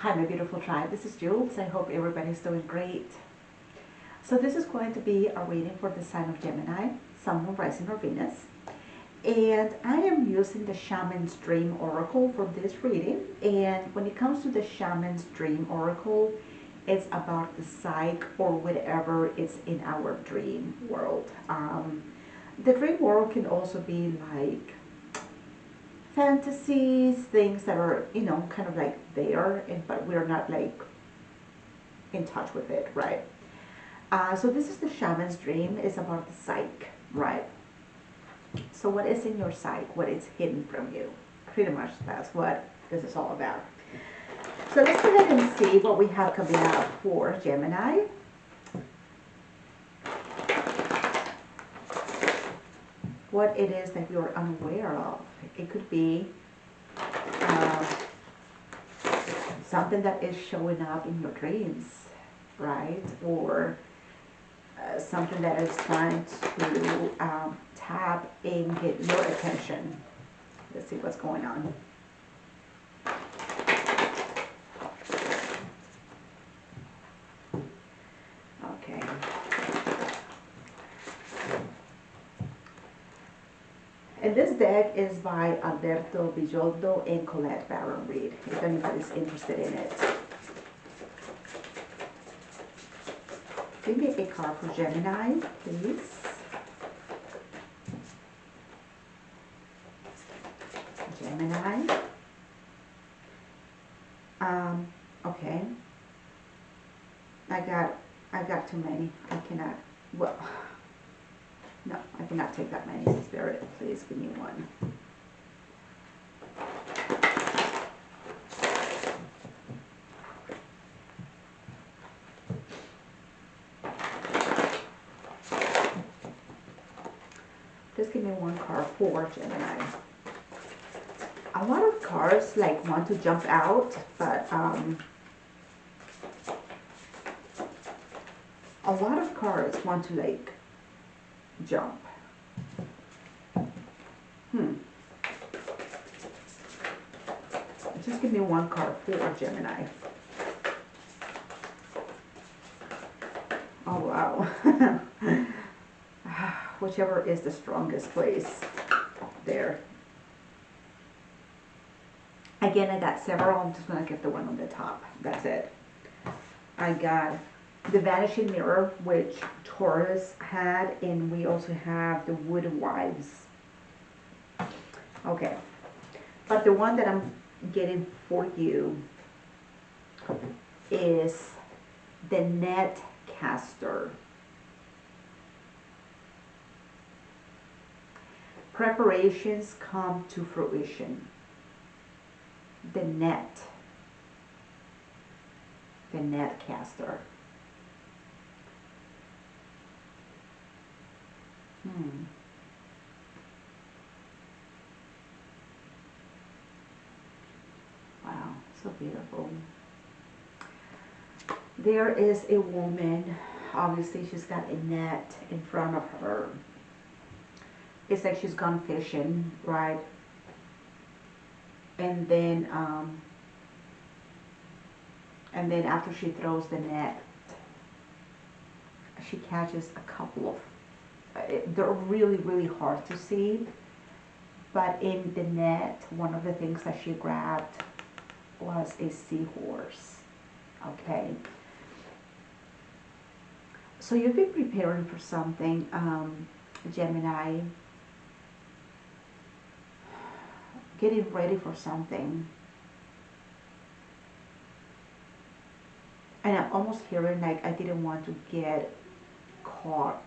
Hi, my beautiful tribe. This is Jules. I hope everybody's doing great. So this is going to be a reading for the sign of Gemini, Sun, Moon, Rising, or Venus. And I am using the Shaman's Dream Oracle for this reading. And when it comes to the Shaman's Dream Oracle, it's about the psyche or whatever is in our dream world. The dream world can also be like fantasies, things that are, kind of like there, but we're not like in touch with it, right? So this is the shaman's dream. It's about the psyche, right? So what is in your psyche? What is hidden from you? Pretty much that's what this is all about. So let's go ahead and see what we have coming up for Gemini. What it is that you're unaware of. It could be something that is showing up in your dreams, right? Or something that is trying to tap and get your attention. Let's see what's going on. Okay. And this deck is by Alberto Villoldo and Colette Baron Reed, if anybody's interested in it. Give me a card for Gemini, please. Gemini. Okay. I got too many. I cannot, well, no, I cannot take that many. Spirit, please give me one. Just give me one card for Gemini. A lot of cards like want to jump out, but a lot of cards want to like jump. Just give me one card for Gemini. Oh wow. Whichever is the strongest place there. Again, I got several. I'm just going to get the one on the top. That's it. I got the Vanishing Mirror, which Taurus had, and we also have the Wood Wives. Okay. But the one that I'm getting for you is the Net Caster. Preparations come to fruition. The Net Caster. Wow, so beautiful. There is a woman, obviously she's got a net in front of her. It's like she's gone fishing, right? And then after she throws the net, she catches a couple of, they're really, really hard to see. But in the net, one of the things that she grabbed was a seahorse. Okay. So you've been preparing for something, Gemini. Getting ready for something. And I'm almost hearing like I didn't want to get caught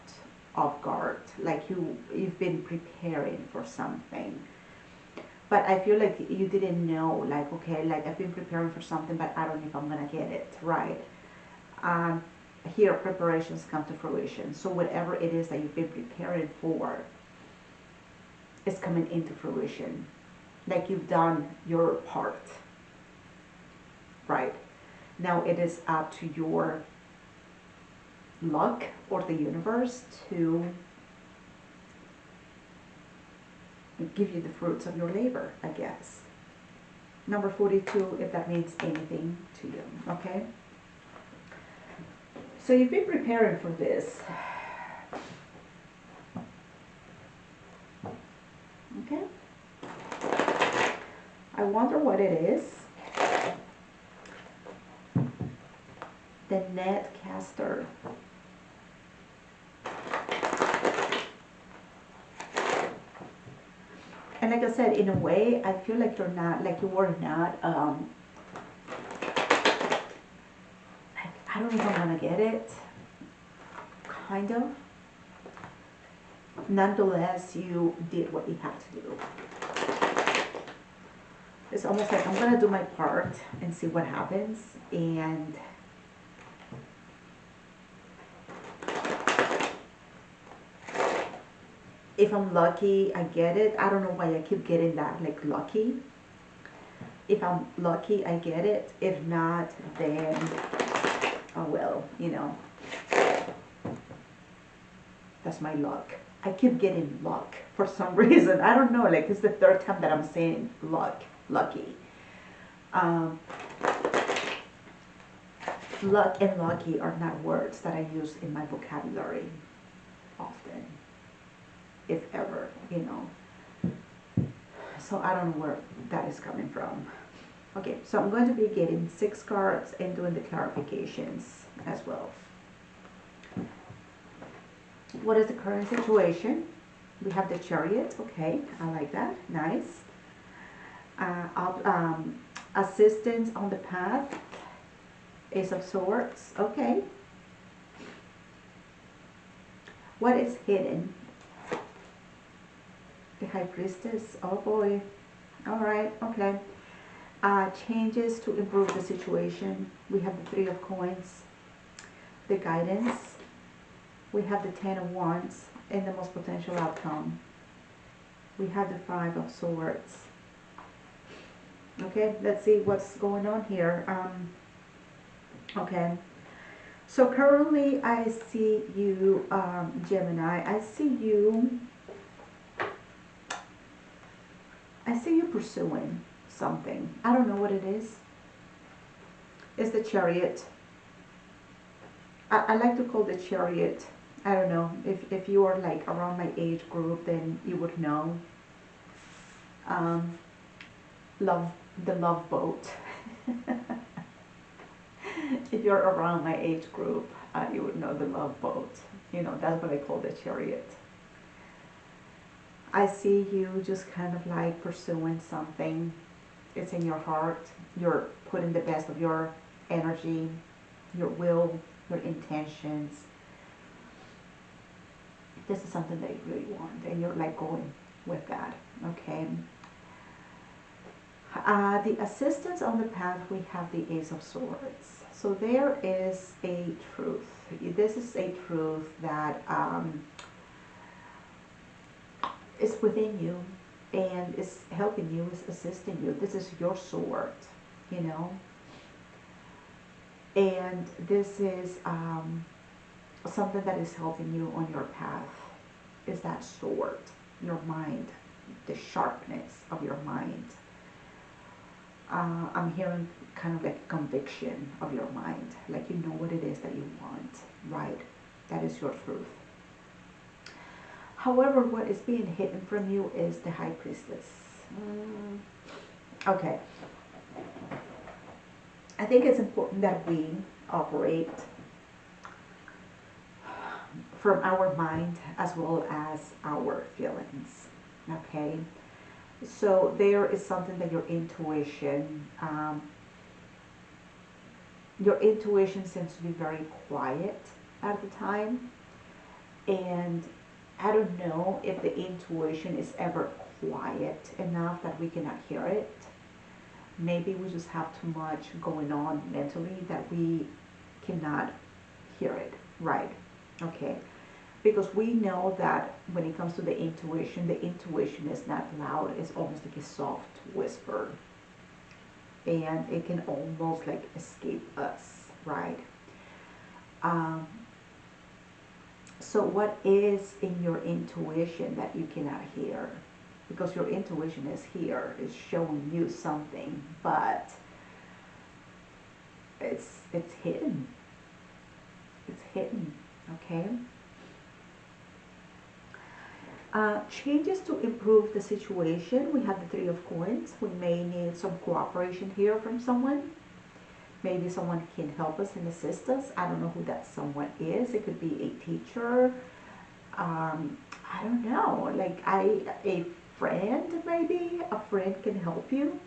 off guard. Like you've been preparing for something. But I feel like you didn't know, like, okay, like I've been preparing for something, but I don't know if I'm going to get it, right? Here, preparations come to fruition. So whatever it is that you've been preparing for is coming into fruition. Like you've done your part, right? Now it is up to your luck or the universe to give you the fruits of your labor, I guess. Number 42, if that means anything to you, okay? So you've been preparing for this. Okay? I wonder what it is. The net caster. And like I said, in a way, I feel like you're not, like you were not, I don't know if I'm gonna get it. Kind of. Nonetheless, you did what you had to do. It's almost like I'm gonna do my part and see what happens. And if I'm lucky, I get it. I don't know why I keep getting that, like lucky. If I'm lucky, I get it. If not, then, oh well, you know. That's my luck. I keep getting luck for some reason. I don't know, like it's the third time that I'm saying luck, lucky. Luck and lucky are not words that I use in my vocabulary often, if ever, you know. So I don't know where that is coming from. Okay, so I'm going to be getting 6 cards and doing the clarifications as well. What is the current situation? We have the Chariot. Okay, I like that. Nice. Assistance on the path. Ace of Swords. Okay. What is hidden? The High Priestess. Oh boy. All right. Okay. Changes to improve the situation. We have the 3 of Coins. The Guidance. We have the 10 of Wands and the most potential outcome. We have the 5 of Swords. Okay, let's see what's going on here. Okay, so currently I see you, Gemini, I see you pursuing something. I don't know what it is. It's the Chariot. I like to call the Chariot, I don't know, if you are like around my age group, then you would know. The love boat. If you're around my age group, you would know the love boat. You know, that's what I call the Chariot. I see you just kind of like pursuing something. It's in your heart. You're putting the best of your energy, your will, your intentions. This is something that you really want, and you're like going with that. Okay. The assistance on the path, we have the Ace of Swords. So there is a truth. This is a truth that is within you and is helping you, is assisting you. This is your sword, you know. And this is something that is helping you on your path, is that sword, your mind, the sharpness of your mind. I'm hearing kind of like conviction of your mind, like you know what it is that you want, right? That is your truth. However, what is being hidden from you is the High Priestess. Okay. I think it's important that we operate from our mind as well as our feelings, okay? So there is something that your intuition seems to be very quiet at the time, and I don't know if the intuition is ever quiet enough that we cannot hear it. Maybe we just have too much going on mentally that we cannot hear it, right? Okay. Because we know that when it comes to the intuition is not loud. It's almost like a soft whisper. And it can almost like escape us, right? So what is in your intuition that you cannot hear? because your intuition is here, is showing you something, but it's hidden. It's hidden, okay? Changes to improve the situation. We have the Three of Coins. We may need some cooperation here from someone. Maybe someone can help us and assist us. I don't know who that someone is. It could be a teacher. I don't know. Like a friend, maybe. A friend can help you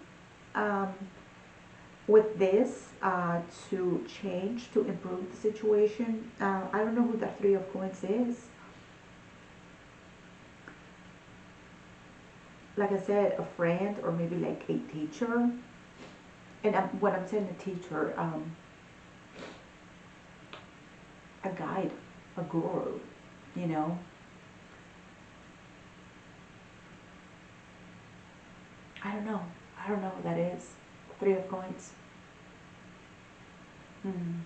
with this to change, to improve the situation. I don't know who that Three of Coins is. Like I said, a friend or maybe like a teacher. And when I'm saying a teacher, a guide, a guru, you know. I don't know. I don't know who that is. Three of Coins. Hmm.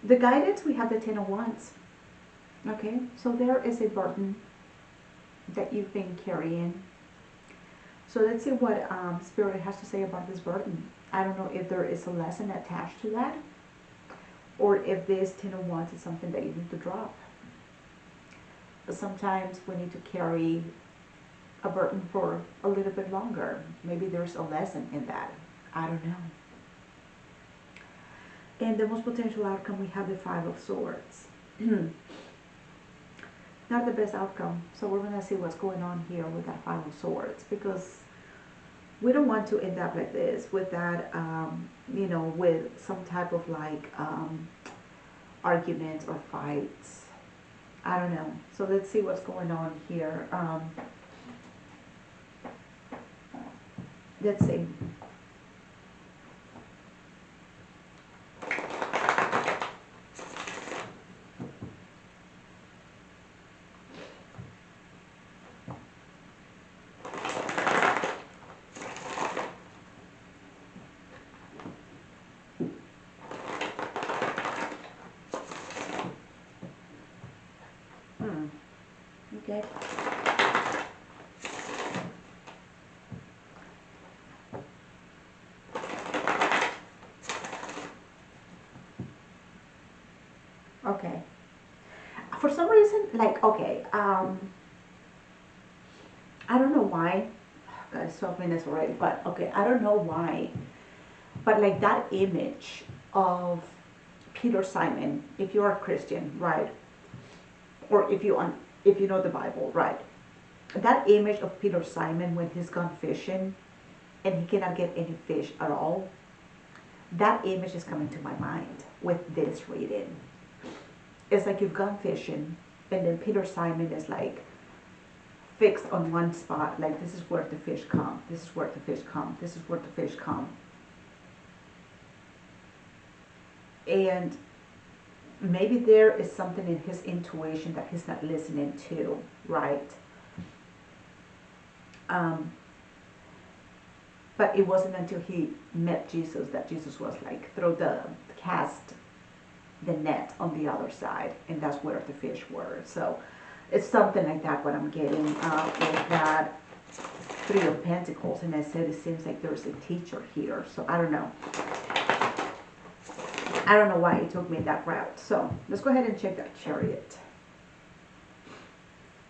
The guidance, we have the Ten of Wands. Okay, so there is a burden that you've been carrying. So let's see what Spirit has to say about this burden. I don't know if there is a lesson attached to that, or if this Ten of Wands is something that you need to drop. But sometimes we need to carry a burden for a little bit longer. Maybe there's a lesson in that. I don't know. And the most potential outcome, we have the Five of Swords. Not the best outcome. So we're going to see what's going on here with that Five of Swords, because we don't want to end up like this with that, you know, with some type of like arguments or fights. I don't know. So let's see what's going on here. Let's see. Okay. Okay. For some reason, like, okay, I don't know why. God, it's 12 minutes already, but okay, I don't know why. But like that image of Peter Simon, if you're a Christian, right? Or if you know the Bible, right? That image of Peter Simon when he's gone fishing and he cannot get any fish at all, that image is coming to my mind with this reading. It's like you've gone fishing and then Peter Simon is like fixed on one spot, like this is where the fish come, this is where the fish come, this is where the fish come. And maybe there is something in his intuition that he's not listening to, right? But it wasn't until he met Jesus that Jesus was like, throw the cast the net on the other side, and that's where the fish were. So it's something like that what I'm getting with that Three of Pentacles. And I said it seems like there's a teacher here, so I don't know. I don't know why it took me that route. So let's go ahead and check that Chariot.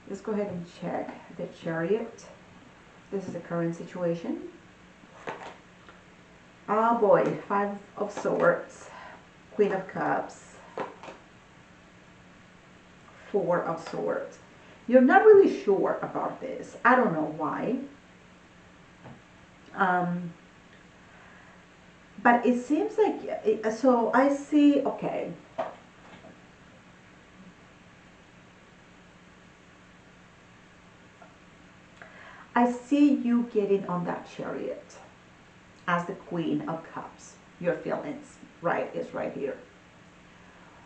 Let's go ahead and check the Chariot. This is the current situation. Oh boy, Five of Swords, Queen of Cups, Four of Swords. You're not really sure about this. I don't know why. But it seems like, so I see, okay. I see you getting on that Chariot as the Queen of Cups. Your feelings, right, is right here.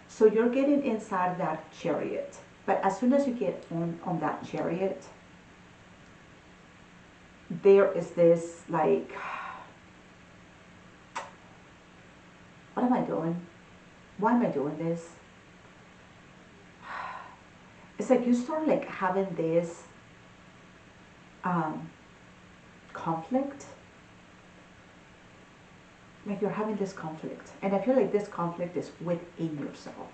So you're getting inside that Chariot. But as soon as you get on that Chariot, there is this like, what am I doing? Why am I doing this? It's like you start like having this um, conflict. Like you're having this conflict, and I feel like this conflict is within yourself.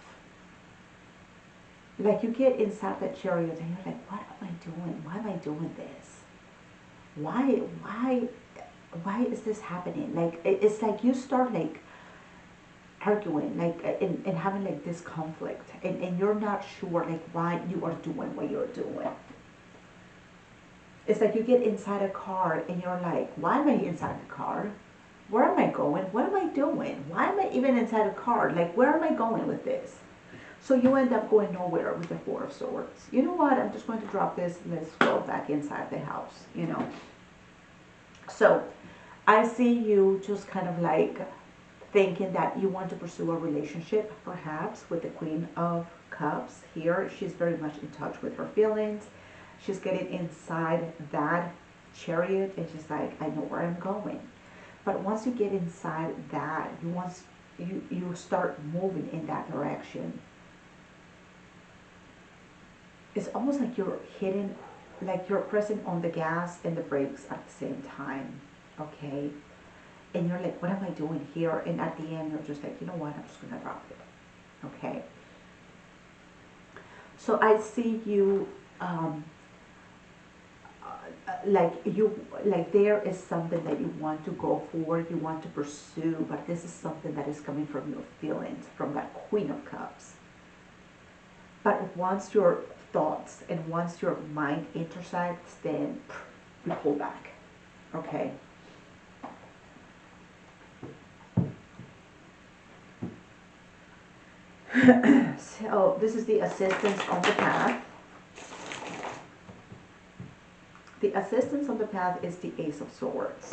Like you get inside that chariot and you're like, what am I doing? Why am I doing this? Why why is this happening? Like it's like you start like arguing, like and having like this conflict, and you're not sure like why you are doing what you're doing. It's like you get inside a car and you're like, why am I inside the car? Where am I going? What am I doing? Why am I even inside a car? Like, where am I going with this? So you end up going nowhere with the Four of Swords. You know what? I'm just going to drop this. Let's go back inside the house, you know. So I see you just kind of like thinking that you want to pursue a relationship, perhaps, with the Queen of Cups here. She's very much in touch with her feelings. She's getting inside that chariot and she's like, I know where I'm going. But once you get inside that, you start moving in that direction. It's almost like you're hitting, like you're pressing on the gas and the brakes at the same time, okay? And you're like, what am I doing here? And at the end, you're just like, you know what? I'm just gonna drop it, okay? So I see you, like there is something that you want to go for, you want to pursue, but this is something that is coming from your feelings, from that Queen of Cups. But once your thoughts and once your mind intersects, then you pull back, okay? So this is the assistance on the path. The assistance on the path is the Ace of Swords.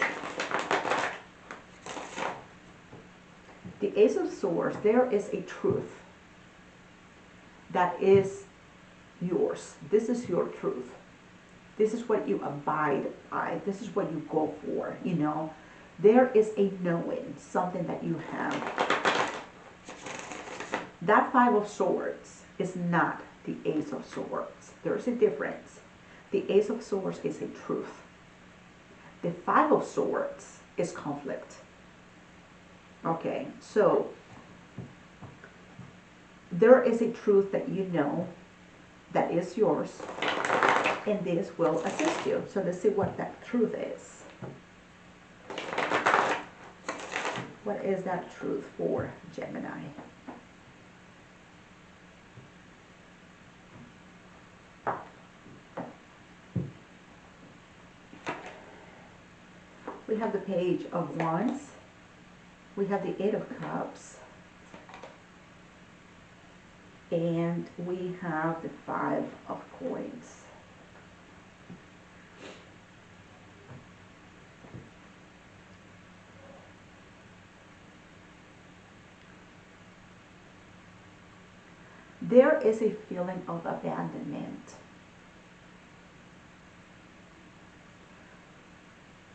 The Ace of Swords, there is a truth that is yours. This is your truth. This is what you abide by. This is what you go for, you know. There is a knowing, something that you have. That Five of Swords is not the Ace of Swords. There's a difference. The Ace of Swords is a truth. The Five of Swords is conflict. Okay, so there is a truth that you know that is yours, and this will assist you. So let's see what that truth is. What is that truth for Gemini? We have the Page of Wands. We have the Eight of Cups. And we have the Five of Coins. There is a feeling of abandonment.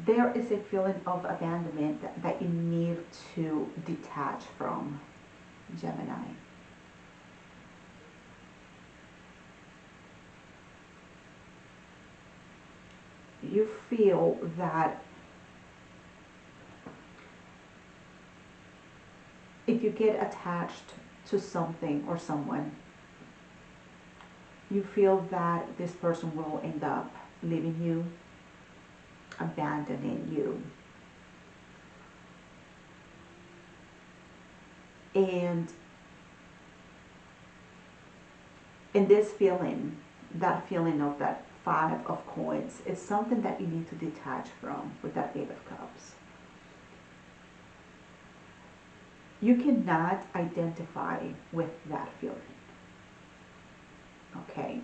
There is a feeling of abandonment that you need to detach from, Gemini. You feel that if you get attached to something or someone, you feel that this person will end up leaving you, abandoning you. And in this feeling, that feeling of that Five of Coins, it's something that you need to detach from with that Eight of Cups. You cannot identify with that feeling. Okay?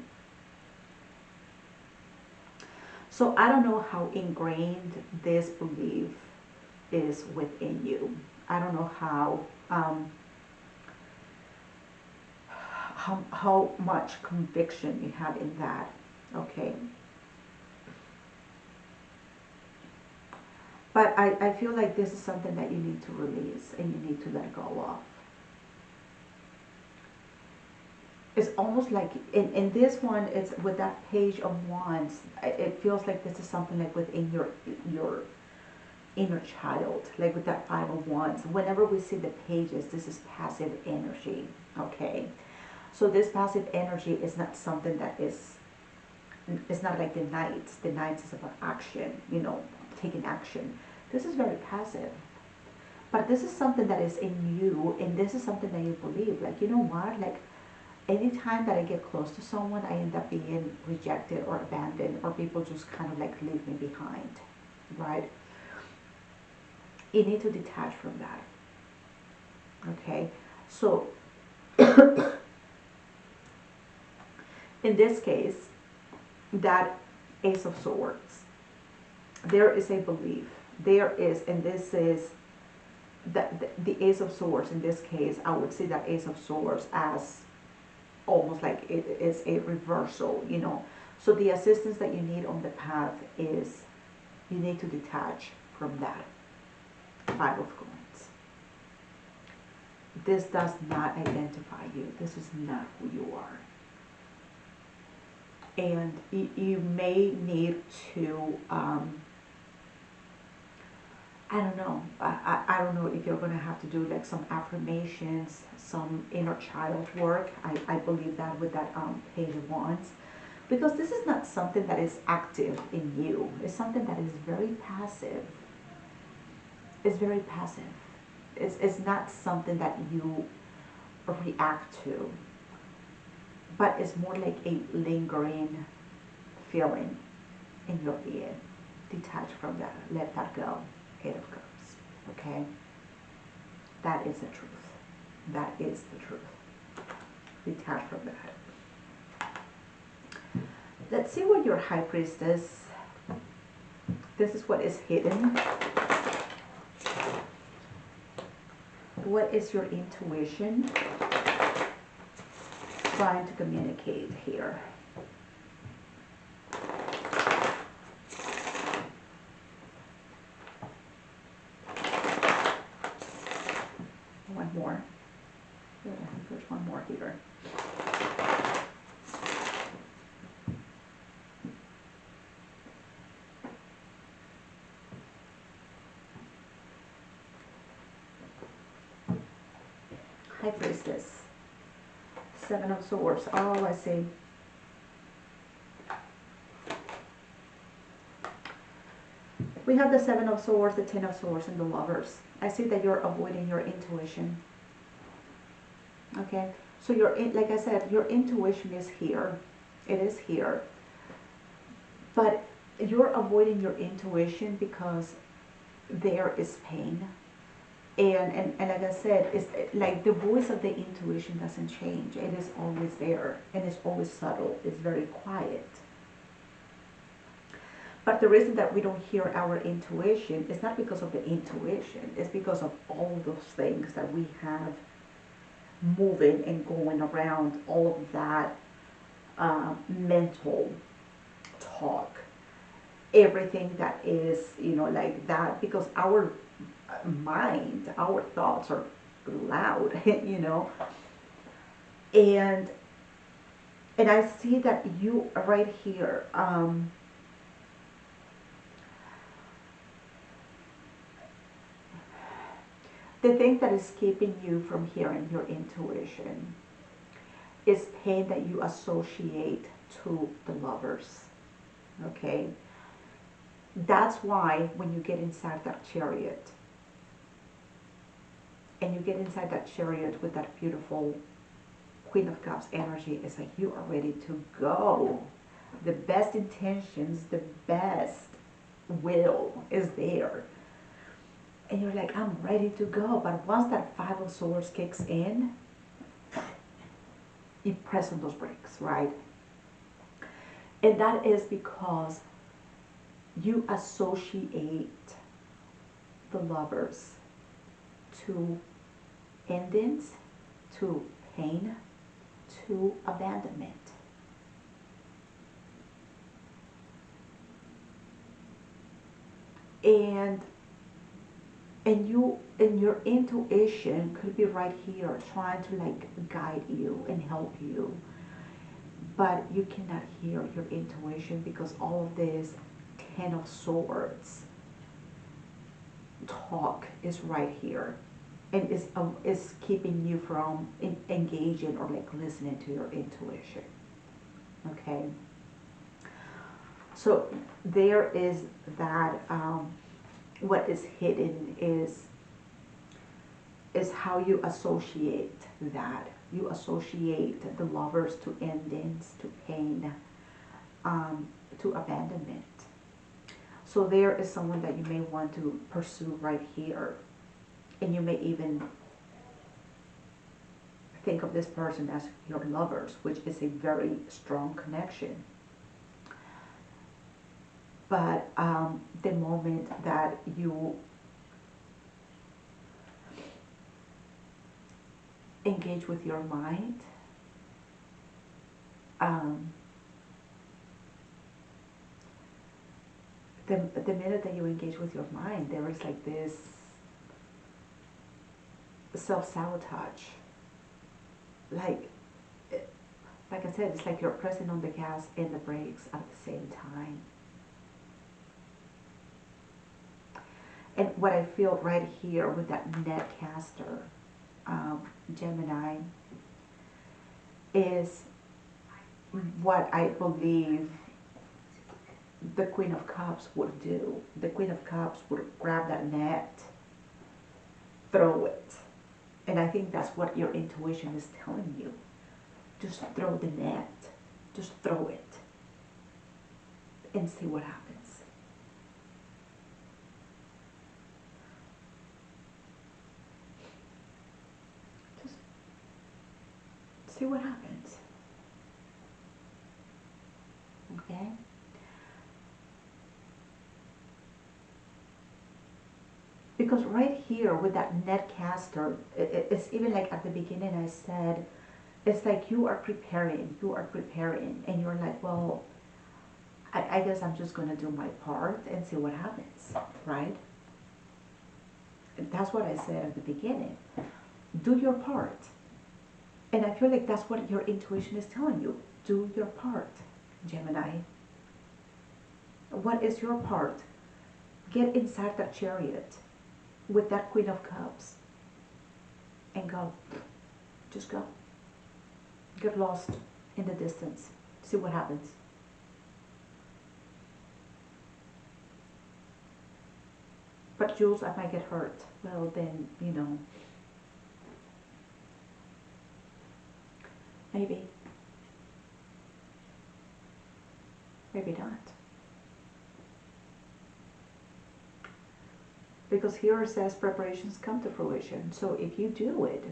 So I don't know how ingrained this belief is within you. I don't know how much conviction you have in that. Okay? But I feel like this is something that you need to release and you need to let go of. It's almost like in this one, it's with that page of wands. It feels like this is something like within your inner child, like with that five of wands. Whenever we see the pages, this is passive energy. Okay, so this passive energy is not something that is. It's not like the knights. The knights is about action. You know, taking action. This is very passive. But this is something that is in you, and this is something that you believe. Like, you know what? Like, anytime that I get close to someone, I end up being rejected or abandoned, or people just kind of like leave me behind, right? You need to detach from that, okay? So, in this case, that Ace of Swords, there is a belief. There is, and this is, the Ace of Swords in this case, I would see that Ace of Swords as almost like it is a reversal, you know. So the assistance that you need on the path is you need to detach from that Five of Coins. This does not identify you. This is not who you are. And you may need to, I don't know. I don't know if you're going to have to do like some affirmations, some inner child work. I believe that with that Page of Wands. Because this is not something that is active in you. It's something that is very passive. It's very passive. It's not something that you react to. But it's more like a lingering feeling in your being. Detach from that. Let that go. Eight of Cups. Okay? That is the truth. That is the truth. Detach from that. Let's see what your High Priestess. This is what is hidden. What is your intuition trying to communicate here? One more. There's one more here. High Priestess. Seven of Swords. Oh, I see. We have the Seven of Swords, the Ten of Swords, and the Lovers. I see that you're avoiding your intuition. Okay, so like I said, your intuition is here. It is here. But you're avoiding your intuition because there is pain. And like I said, it's like the voice of the intuition doesn't change. It is always there, and it's always subtle. It's very quiet. But the reason that we don't hear our intuition is not because of the intuition. It's because of all those things that we have moving and going around, all of that mental talk, everything that is, you know, like that, because our mind, our thoughts are loud, you know. And I see that you right here, the thing that is keeping you from hearing your intuition is pain that you associate to the Lovers. Okay? That's why when you get inside that chariot, and you get inside that chariot with that beautiful Queen of Cups energy, it's like you are ready to go. The best intentions, the best will is there. And you're like, I'm ready to go. But once that Five of Swords kicks in, you press on those brakes, right? And that is because you associate the Lovers to endings, to pain, to abandonment. And And your intuition could be right here trying to like guide you and help you, but you cannot hear your intuition because all of this Ten of Swords talk is right here, and is keeping you from engaging or like listening to your intuition. Okay, so there is that. What is hidden is how you associate that. You associate the Lovers to endings, to pain, to abandonment. So there is someone that you may want to pursue right here, and you may even think of this person as your lovers, which is a very strong connection. But the moment that you engage with your mind, the minute that you engage with your mind, there is like this self-sabotage. Like I said, it's like you're pressing on the gas and the brakes at the same time. And what I feel right here with that netcaster, Gemini, is what I believe the Queen of Cups would do. The Queen of Cups would grab that net, throw it. And I think that's what your intuition is telling you. Just throw the net. Just throw it. And see what happens. Just see what happens. Okay? Because right here with that netcaster, it's even like at the beginning I said, it's like you are preparing, and you're like, well, I guess I'm just going to do my part and see what happens, right? And that's what I said at the beginning. Do your part. And I feel like that's what your intuition is telling you. Do your part, Gemini. What is your part? Get inside that chariot with that Queen of Cups and go. Just go. Get lost in the distance. See what happens. But Jules, I might get hurt. Well, then, you know, maybe. Maybe not. Because here it says preparations come to fruition. So if you do it,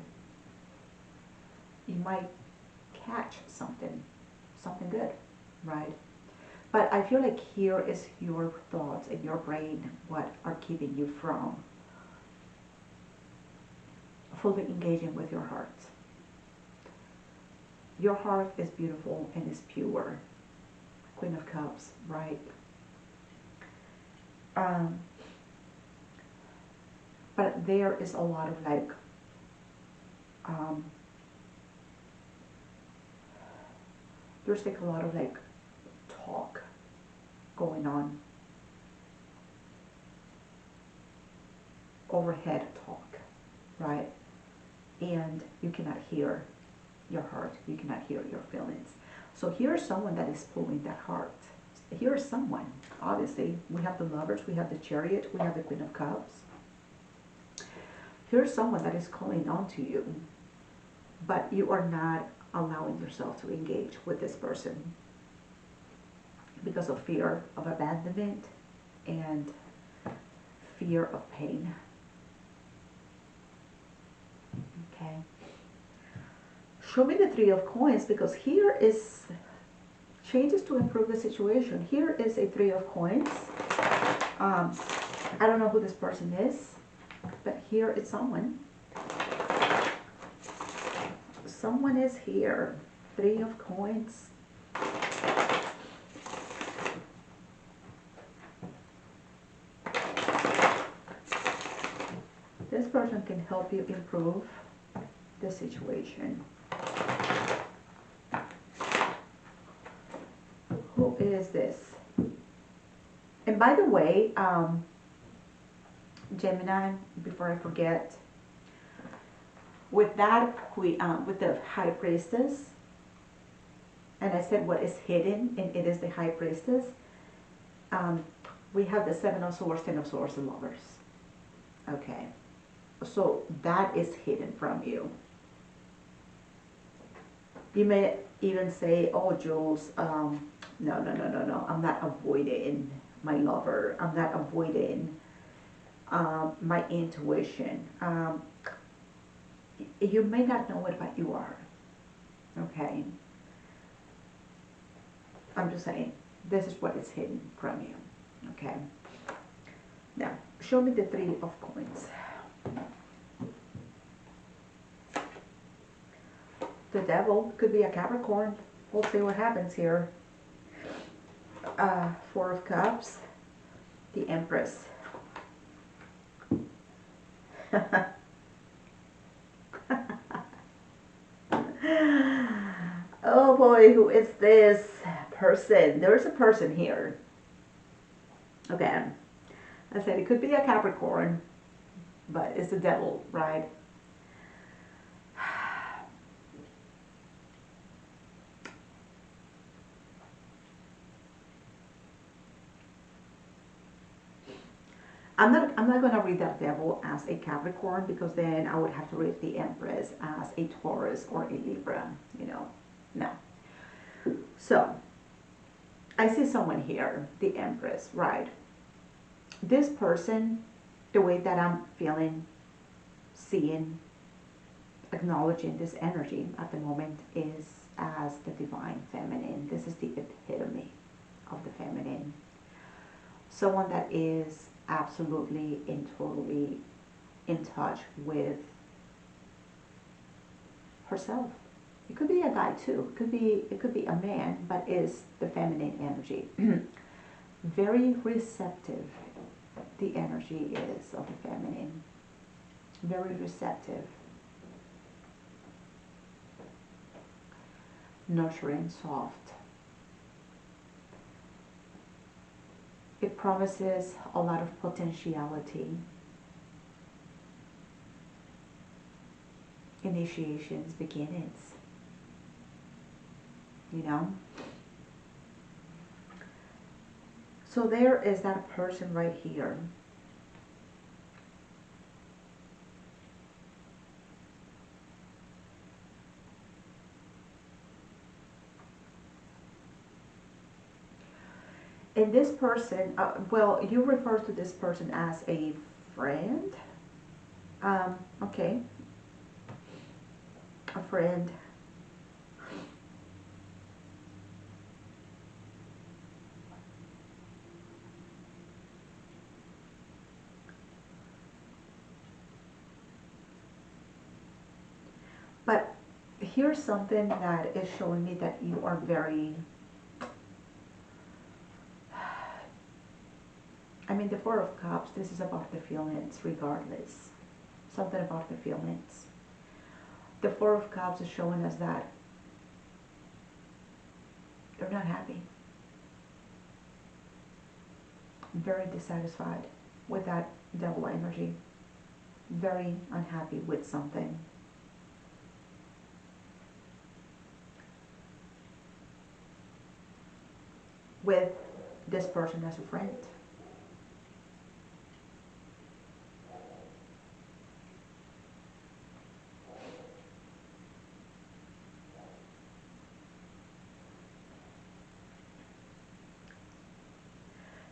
you might catch something good, right? But I feel like here is your thoughts and your brain what are keeping you from fully engaging with your heart. Your heart is beautiful and is pure. Queen of Cups, right? But there is a lot of like there's like a lot of like talk going on, overhead talk, right? And you cannot hear your heart, you cannot hear your feelings. So here's someone that is pulling that heart. Here's someone, obviously, we have the Lovers, we have the Chariot, we have the Queen of Cups. Here's someone that is calling on to you, but you are not allowing yourself to engage with this person because of fear of abandonment and fear of pain. Okay. Show me the Three of Coins, because here is changes to improve the situation. Here is a Three of Coins. I don't know who this person is, but here is someone. Someone is here. Three of Coins. can help you improve the situation. Who is this? And by the way, Gemini, before I forget, with that with the High Priestess, and I said what is hidden, and it is the High Priestess. We have the Seven of Swords, Ten of Swords, and Lovers. Okay, so that is hidden from you. You may even say, "Oh, Jules, no, no. I'm not avoiding my lover. I'm not avoiding my intuition." You may not know it, but you are. Okay. I'm just saying, this is what is hidden from you. Okay. Now, show me the Three of Coins. The Devil could be a Capricorn. We'll see what happens here. Four of Cups. The Empress. Oh boy, who is this person? There's a person here. Okay. I said it could be a Capricorn, but it's the Devil, right? I'm not going to read that Devil as a Capricorn, because then I would have to read the Empress as a Taurus or a Libra, you know. No. So, I see someone here, the Empress, right? This person, the way that I'm feeling, seeing, acknowledging this energy at the moment is as the Divine Feminine. This is the epitome of the feminine. Someone that is absolutely and totally in touch with herself. It could be a guy too. It could be a man, but is the feminine energy. Very receptive. The energy is of the feminine. Very receptive. Nurturing, soft. It promises a lot of potentiality. Initiations, beginnings. You know? So there is that person right here. And this person, well, you refer to this person as a friend. Okay. A friend. But here's something that is showing me that you are very, I mean, the Four of Cups, this is about the feelings regardless. Something about the feelings. The Four of Cups is showing us that you're not happy. Very dissatisfied with that Devil energy. Very unhappy with something. With this person as a friend.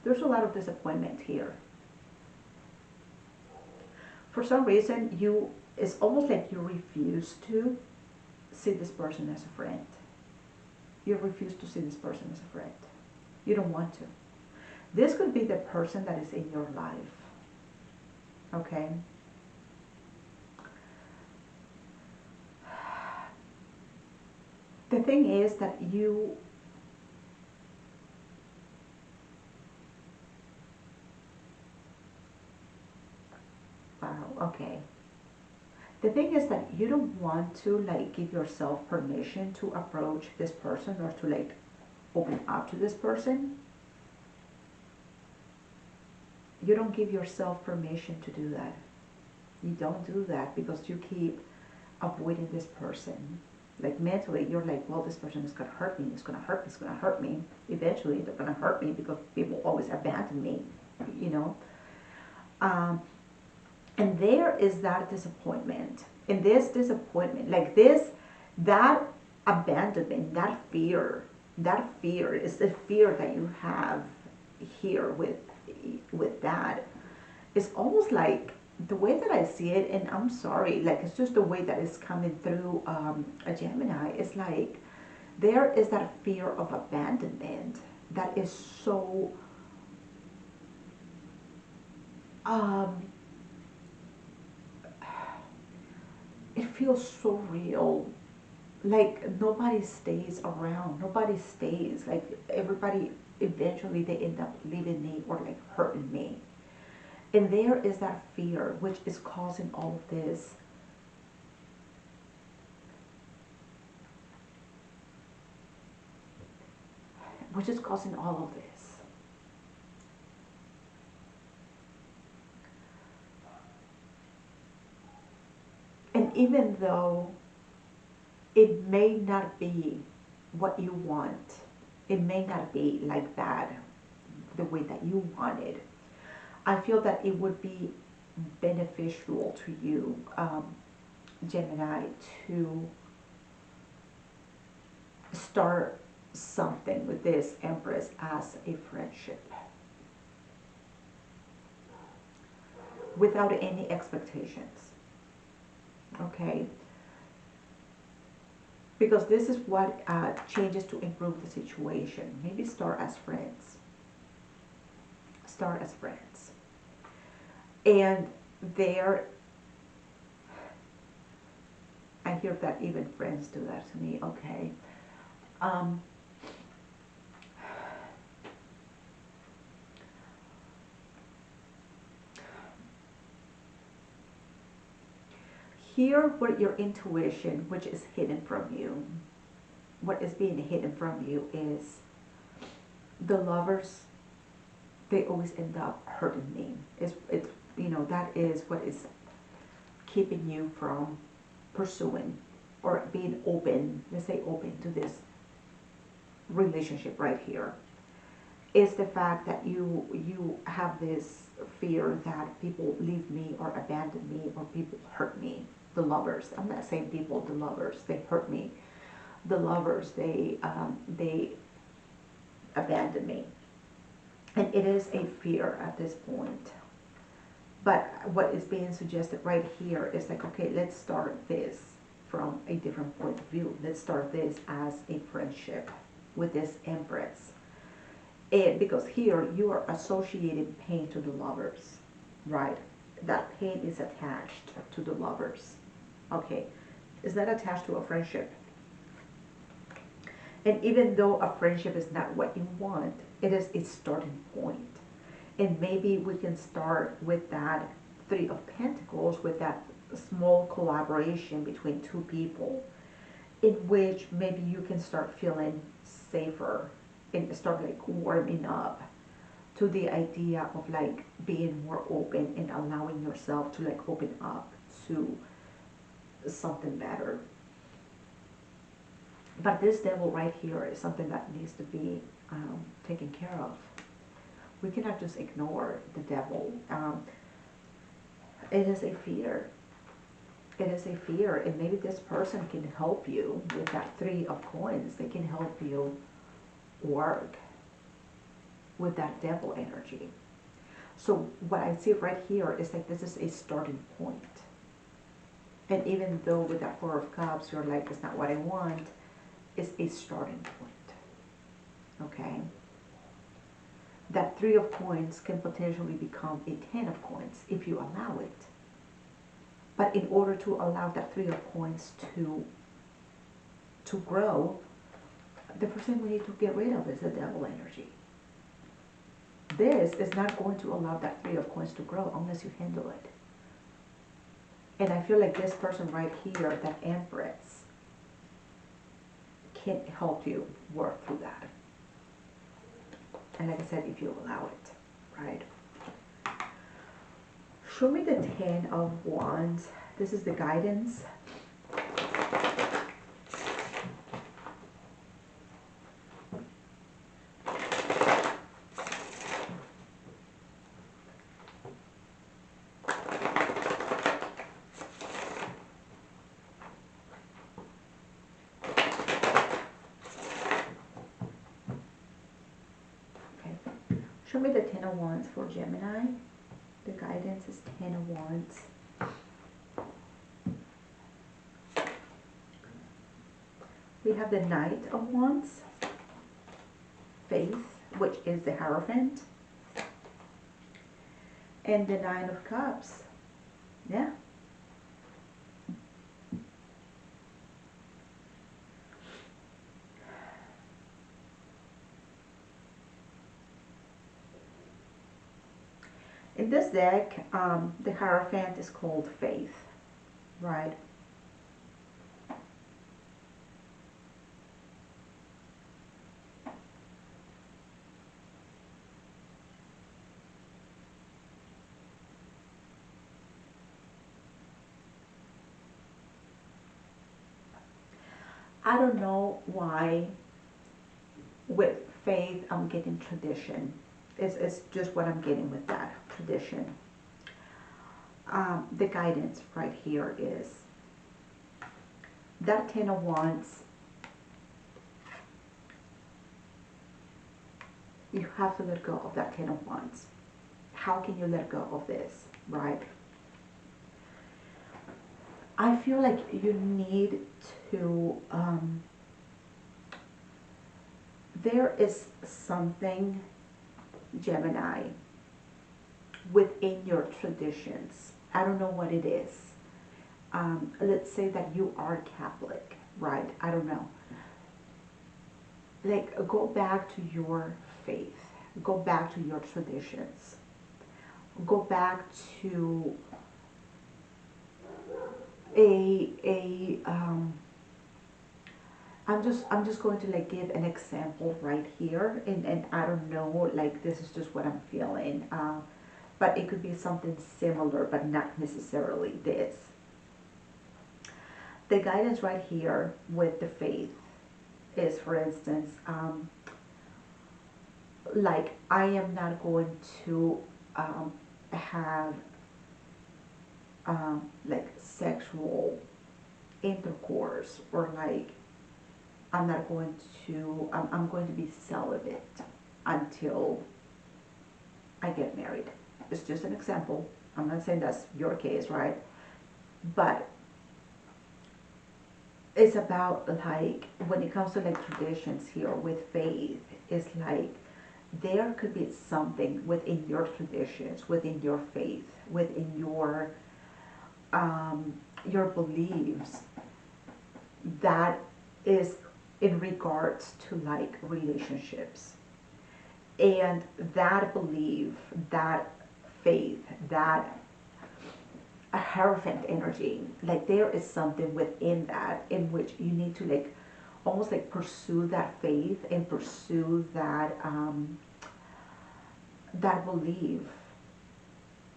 There's a lot of disappointment here. For some reason, it's almost like you refuse to see this person as a friend. You refuse to see this person as a friend. You don't want to. This could be the person that is in your life. Okay? The thing is that you wow, okay. The thing is that you don't want to like give yourself permission to approach this person or to like open up to this person. You don't give yourself permission to do that. You don't do that because you keep avoiding this person. Like mentally, you're like, well, this person is gonna hurt me. It's gonna hurt me. It's gonna hurt me. Eventually, they're gonna hurt me because people always abandon me. You know. And there is that disappointment. And this disappointment, like this, that abandonment, that fear is the fear that you have here with that. It's almost like the way that I see it, and I'm sorry, like it's just the way that it's coming through a Gemini. It's like there is that fear of abandonment that is so it feels so real. Like nobody stays around, nobody stays. Like everybody eventually they end up leaving me or like hurting me. And there is that fear which is causing all of this. Which is causing all of this. And even though it may not be what you want, it may not be like that, the way that you want it, I feel that it would be beneficial to you, Gemini, to start something with this Empress as a friendship without any expectations. Okay? Because this is what changes to improve the situation. Maybe start as friends. Start as friends. And there, I hear that even friends do that to me. Okay. Here, what your intuition, which is hidden from you, what is being hidden from you is the lovers. They always end up hurting me. It's you know, that is what is keeping you from pursuing or being open. Let's say open to this relationship right here. Is the fact that you have this fear that people leave me or abandon me or people hurt me. The lovers. I'm not saying people. The lovers. They hurt me. The lovers. They abandon me. And it is a fear at this point. But what is being suggested right here is like, okay, let's start this from a different point of view. Let's start this as a friendship with this Empress. And because here you are associating pain to the lovers, right? That pain is attached to the lovers. Okay, is that attached to a friendship? And even though a friendship is not what you want, it is a starting point. And maybe we can start with that Three of Pentacles, with that small collaboration between two people, in which maybe you can start feeling safer and start like warming up to the idea of like being more open and allowing yourself to like open up to something better. But this devil right here is something that needs to be taken care of. We cannot just ignore the devil. It is a fear. It is a fear, and maybe this person can help you with that Three of Coins. They can help you work with that devil energy. So what I see right here is like this is a starting point. And even though with that Four of Cups, you're like, it's not what I want, it's a starting point. Okay? That Three of Coins can potentially become a Ten of Coins if you allow it. But in order to allow that Three of Coins to grow, the first thing we need to get rid of is the devil energy. This is not going to allow that Three of Coins to grow unless you handle it. And I feel like this person right here, that Empress, can help you work through that. And like I said, if you allow it, right? Show me the 10 of Wands. This is the guidance. Show me the 10 of Wands for Gemini. The guidance is 10 of Wands. We have the Knight of Wands, Faith, which is the Hierophant, and the 9 of Cups. Yeah. In this deck, the Hierophant is called Faith, right? I don't know why with Faith I'm getting tradition. It's just what I'm getting with that, tradition. The guidance right here is that 10 of Wands. You have to let go of that 10 of Wands. How can you let go of this, right? I feel like you need to, there is something, Gemini, within your traditions. I don't know what it is. Let's say that you are Catholic, right? I don't know. Like, go back to your faith. Go back to your traditions. Go back to I'm just going to like give an example right here, and I don't know, like this is just what I'm feeling, but it could be something similar, but not necessarily this. The guidance right here with the faith is, for instance, like I am not going to have like sexual intercourse, or like I'm not going to, I'm going to be celibate until I get married. It's just an example. I'm not saying that's your case, right? But it's about like, when it comes to like traditions here with faith, it's like there could be something within your traditions, within your faith, within your beliefs that is in regards to like relationships, and that belief, that faith, that a hierophant energy, like there is something within that in which you need to like almost like pursue that faith and pursue that that belief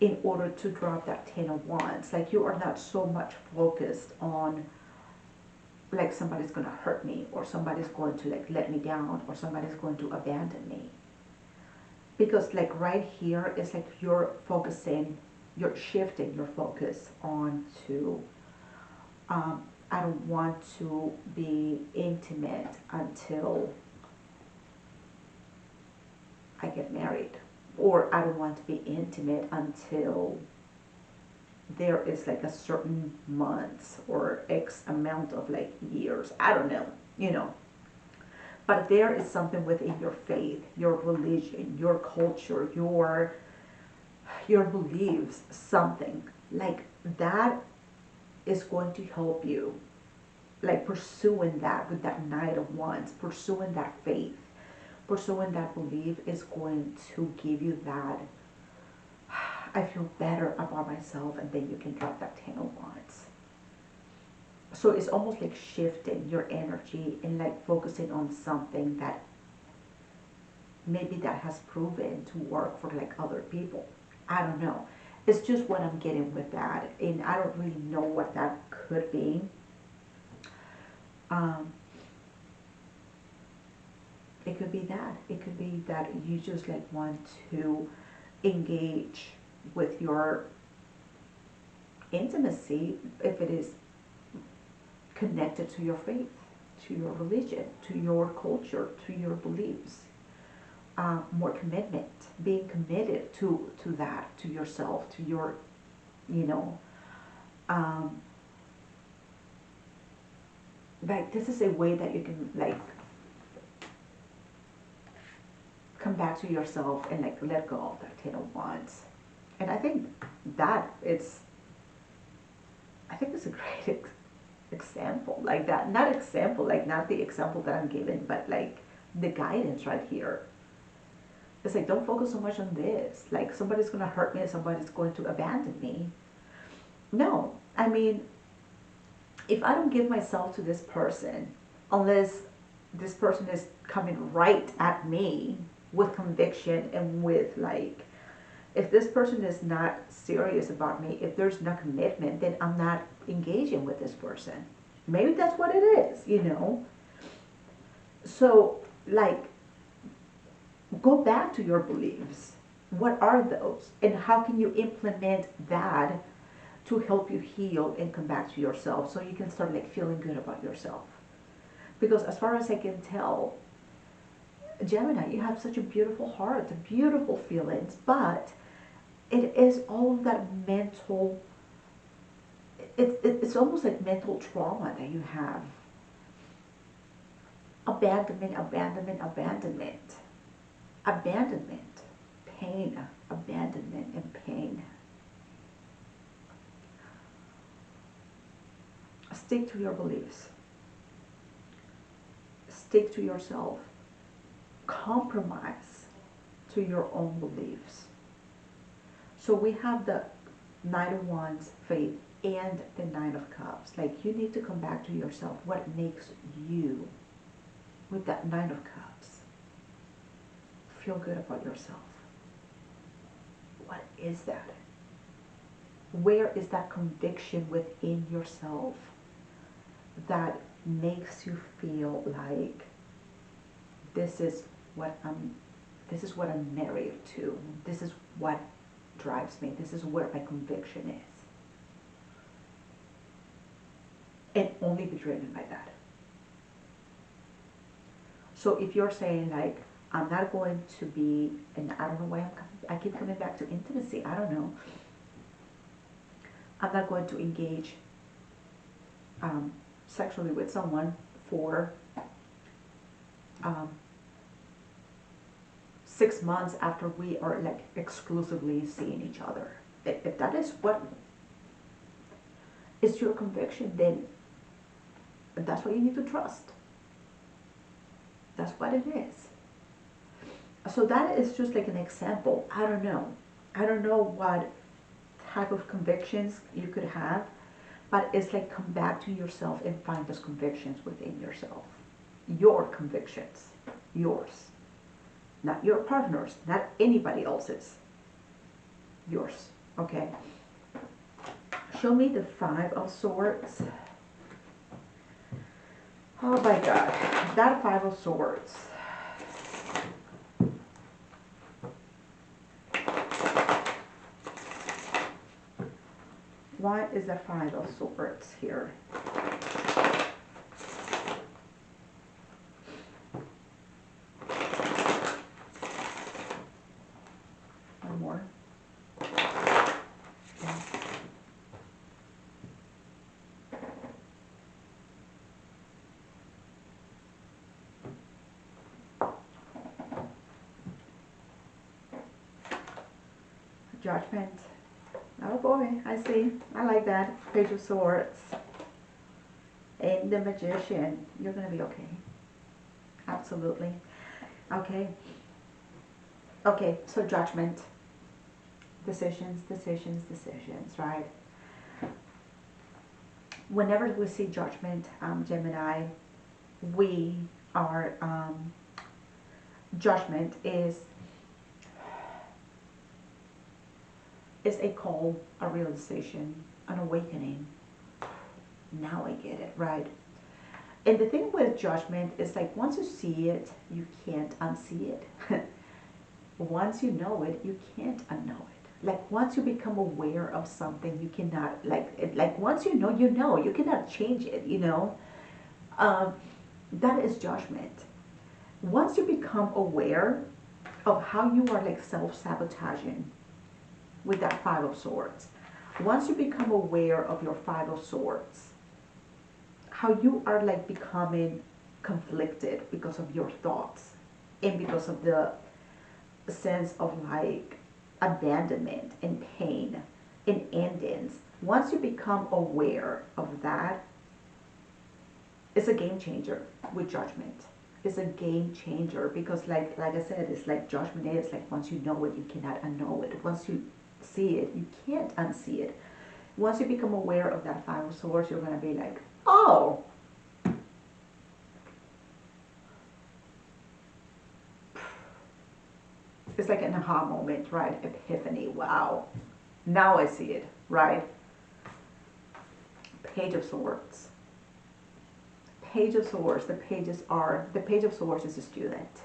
in order to drop that 10 of Wands. Like you are not so much focused on like somebody's going to hurt me, or somebody's going to like let me down, or somebody's going to abandon me. Because like right here is like you're focusing, you're shifting your focus on to I don't want to be intimate until I get married, or I don't want to be intimate until there is like a certain months or X amount of like years. I don't know, you know. But there is something within your faith, your religion, your culture, your beliefs, something like that is going to help you, like pursuing that with that Knight of Wands, pursuing that faith, pursuing that belief is going to give you that, I feel better about myself, and then you can drop that 10 of Wands. So it's almost like shifting your energy and like focusing on something that maybe that has proven to work for like other people. I don't know. It's just what I'm getting with that, and I don't really know what that could be. Um, it could be that. It could be that you just like want to engage with your intimacy if it is connected to your faith, to your religion, to your culture, to your beliefs. More commitment, being committed to that, to yourself, to your, you know, um, like this is a way that you can like come back to yourself and like let go of that 10 of Wands. And I think that it's, I think it's a great example like that. Not example, like not the example that I'm giving, but like the guidance right here. It's like, don't focus so much on this. Like, somebody's going to hurt me and somebody's going to abandon me. No. I mean, if I don't give myself to this person, unless this person is coming right at me with conviction and with, like, if this person is not serious about me, if there's no commitment, then I'm not engaging with this person. Maybe that's what it is, you know? So, like, go back to your beliefs. What are those? And how can you implement that to help you heal and come back to yourself so you can start like feeling good about yourself? Because as far as I can tell, Gemini, you have such a beautiful heart, beautiful feelings, but it is all of that mental, it's almost like mental trauma that you have. Abandonment, abandonment, abandonment. Abandonment, pain, abandonment, and pain. Stick to your beliefs. Stick to yourself. Compromise to your own beliefs. So we have the Knight of Wands, faith, and the Nine of Cups. Like, you need to come back to yourself. What makes you, with that Nine of Cups, feel good about yourself? What is that? Where is that conviction within yourself that makes you feel like this is what I'm married to. This is what drives me. This is where my conviction is. And only be driven by that. So if you're saying like, I'm not going to be, and I don't know why I keep coming back to intimacy. I don't know. I'm not going to engage sexually with someone for 6 months after we are like exclusively seeing each other. If that is what is your conviction, then that's what you need to trust. That's what it is. So that is just like an example. I don't know. I don't know what type of convictions you could have, but it's like come back to yourself and find those convictions within yourself. Your convictions. Yours. Not your partner's, not anybody else's. Yours. Okay? Show me the Five of Swords. Oh my God. That Five of Swords. Why is the Five of Swords here? One more. Okay. Judgment. Oh boy, I see. I like that. Page of Swords. And the Magician. You're going to be okay. Absolutely. Okay. Okay, so Judgment. Decisions, decisions, decisions, right? Whenever we see judgment, Gemini, we are, judgment is a call, a realization, an awakening. Now I get it, right? And the thing with judgment is like once you see it, you can't unsee it. Once you know it, you can't unknow it. Like once you become aware of something, you cannot like once you know, you cannot change it. Um, that is judgment. Once you become aware of how you are like self-sabotaging with that Five of Swords, once you become aware of your Five of Swords, how you are like becoming conflicted because of your thoughts and because of the sense of like abandonment and pain and endings. Once you become aware of that, it's a game changer with judgment. It's a game changer because like I said, it's like judgment is like once you know it, you cannot unknow it. Once you see it, you can't unsee it. Once you become aware of that Five of Swords, you're going to be like, oh, it's like an aha moment, right? Epiphany, wow. Now I see it, right? Page of Swords. Page of Swords, the Page of Swords is a student.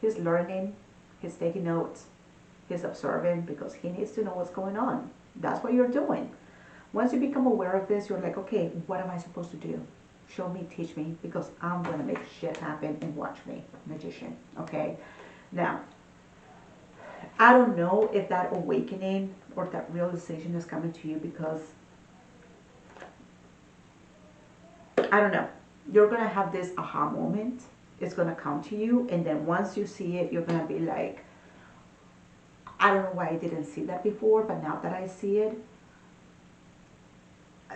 He's learning, he's taking notes, he's observing because he needs to know what's going on. That's what you're doing. Once you become aware of this, you're like, okay, what am I supposed to do? Show me, teach me, because I'm going to make shit happen and watch me, magician, okay? Now, I don't know if that awakening or that realization is coming to you because, I don't know, you're going to have this aha moment. It's going to come to you. And then once you see it, you're going to be like, I don't know why I didn't see that before, but now that I see it,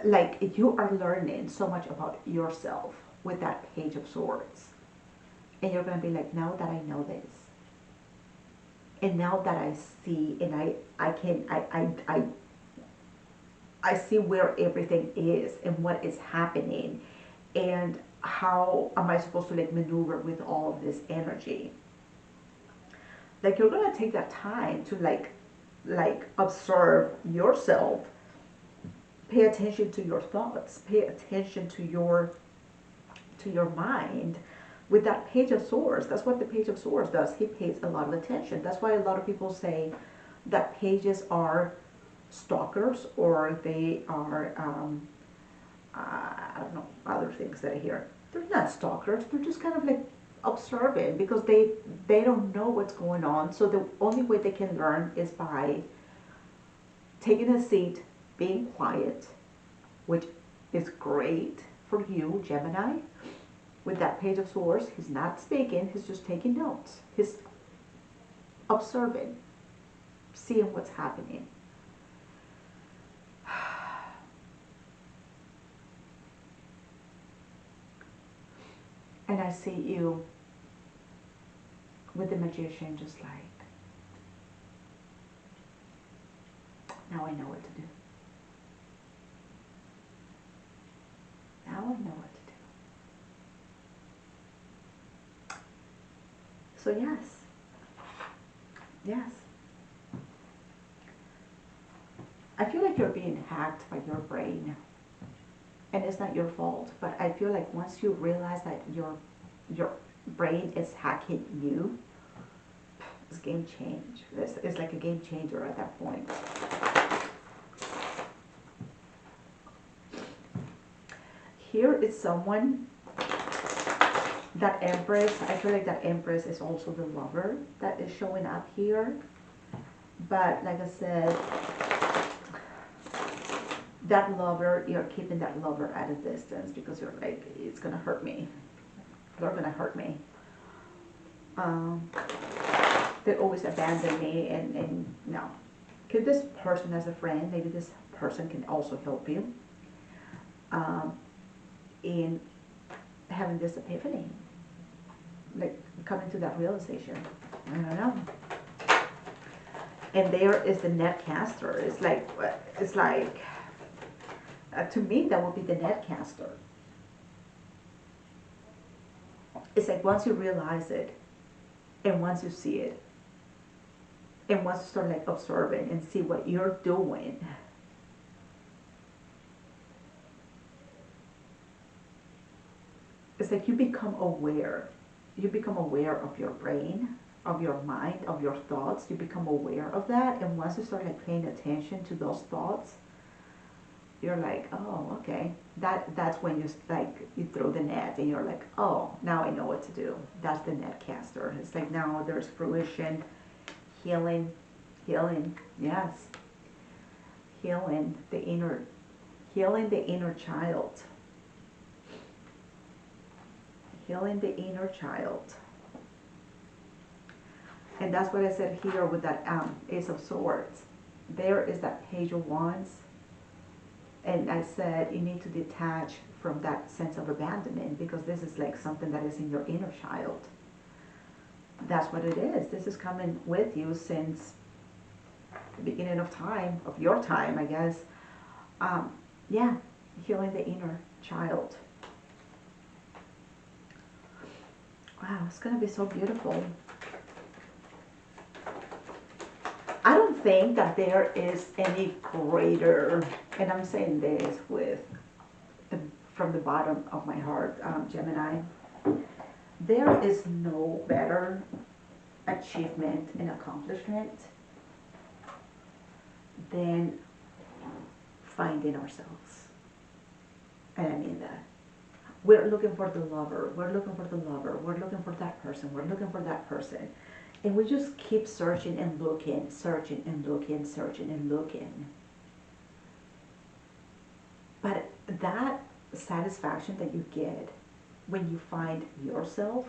like you are learning so much about yourself with that Page of Swords. And you're going to be like, now that I know this, and now that I see, and I see where everything is and what is happening, and how am I supposed to like maneuver with all of this energy. Like you're gonna take that time to like observe yourself, pay attention to your thoughts, pay attention to your mind. With that Page of Swords, that's what the Page of Swords does. He pays a lot of attention. That's why a lot of people say that pages are stalkers, or they are, I don't know, other things that I hear. They're not stalkers. They're just kind of like observing because they don't know what's going on. So the only way they can learn is by taking a seat, being quiet, which is great for you, Gemini. With that Page of Swords, he's not speaking, he's just taking notes. He's observing, seeing what's happening. And I see you with the Magician just like, now I know what to do. Now I know what to do. So yes, yes. I feel like you're being hacked by your brain. And it's not your fault, but I feel like once you realize that your brain is hacking you, it's game change. It's like a game changer at that point. Here is someone, that Empress, I feel like that Empress is also the lover that is showing up here. But like I said, that lover, you're keeping that lover at a distance because you're like, it's gonna hurt me. They're gonna hurt me. They always abandon me, and no. Keep this person as a friend. Maybe this person can also help you in having this epiphany, like coming to that realization. I don't know. And there is the netcaster. It's like to me, that would be the netcaster. It's like once you realize it, and once you see it, and once you start like observing and see what you're doing, it's like you become aware. You become aware of your brain, of your mind, of your thoughts. You become aware of that, and once you start like paying attention to those thoughts, you're like, oh, okay. That's when you like you throw the net, and you're like, oh, now I know what to do. That's the net caster. It's like now there's fruition, healing, healing. Yes, healing the inner, healing the inner child, healing the inner child. And that's what I said here with that Ace of Swords. There is that Page of Wands. And I said you need to detach from that sense of abandonment, because this is like something that is in your inner child. That's what it is. This is coming with you since the beginning of time, of your time, I guess. Yeah, healing the inner child. Wow, it's going to be so beautiful. I don't think that there is any greater, and I'm saying this with from the bottom of my heart, Gemini, there is no better achievement and accomplishment than finding ourselves. And I mean that. We're looking for the lover, we're looking for the lover, we're looking for that person, we're looking for that person. And we just keep searching and looking, searching and looking, searching and looking. But that satisfaction that you get when you find yourself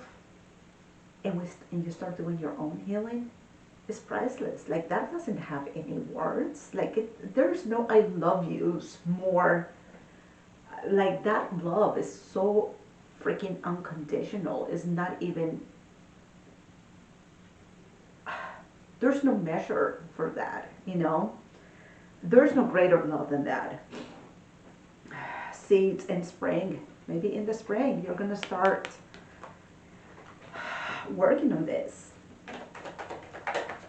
and you start doing your own healing is priceless. Like that doesn't have any words. Like there's no I love yous more. Like that love is so freaking unconditional. It's not even, there's no measure for that, you know? There's no greater love than that. Seeds in spring. Maybe in the spring you're going to start working on this.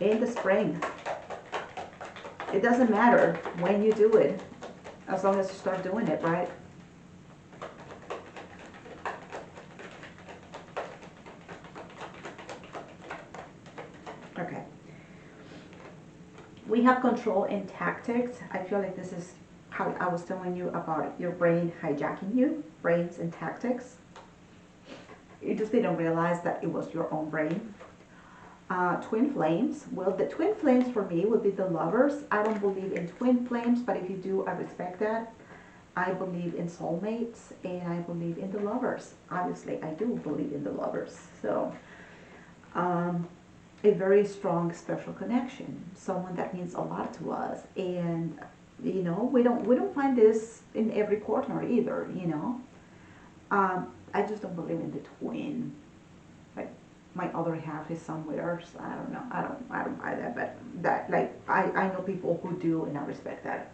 In the spring. It doesn't matter when you do it, as long as you start doing it, right? Okay. We have control in tactics. I feel like this is how I was telling you about your brain hijacking you, brains and tactics. You just didn't realize that it was your own brain. Twin flames. Well, the twin flames for me would be the lovers. I don't believe in twin flames, but if you do, I respect that. I believe in soulmates, and I believe in the lovers. Obviously, I do believe in the lovers. So, a very strong special connection, someone that means a lot to us, and you know we don't find this in every corner either, you know. I just don't believe in the twin, like my other half is somewhere, so I don't know, I don't buy that, but that, like, I know people who do, and I respect that.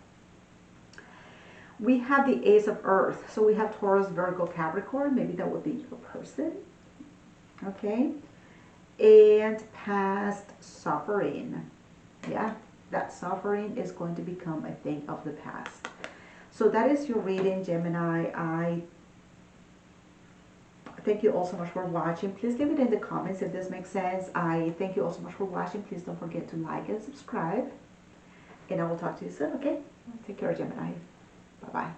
We have the Ace of Earth, so we have Taurus, Virgo, Capricorn. Maybe that would be your person, okay. And past suffering. Yeah, that suffering is going to become a thing of the past. So that is your reading, Gemini. I thank you all so much for watching. Please leave it in the comments if this makes sense. I thank you all so much for watching. Please don't forget to like and subscribe. And I will talk to you soon, okay? Take care, Gemini. Bye-bye.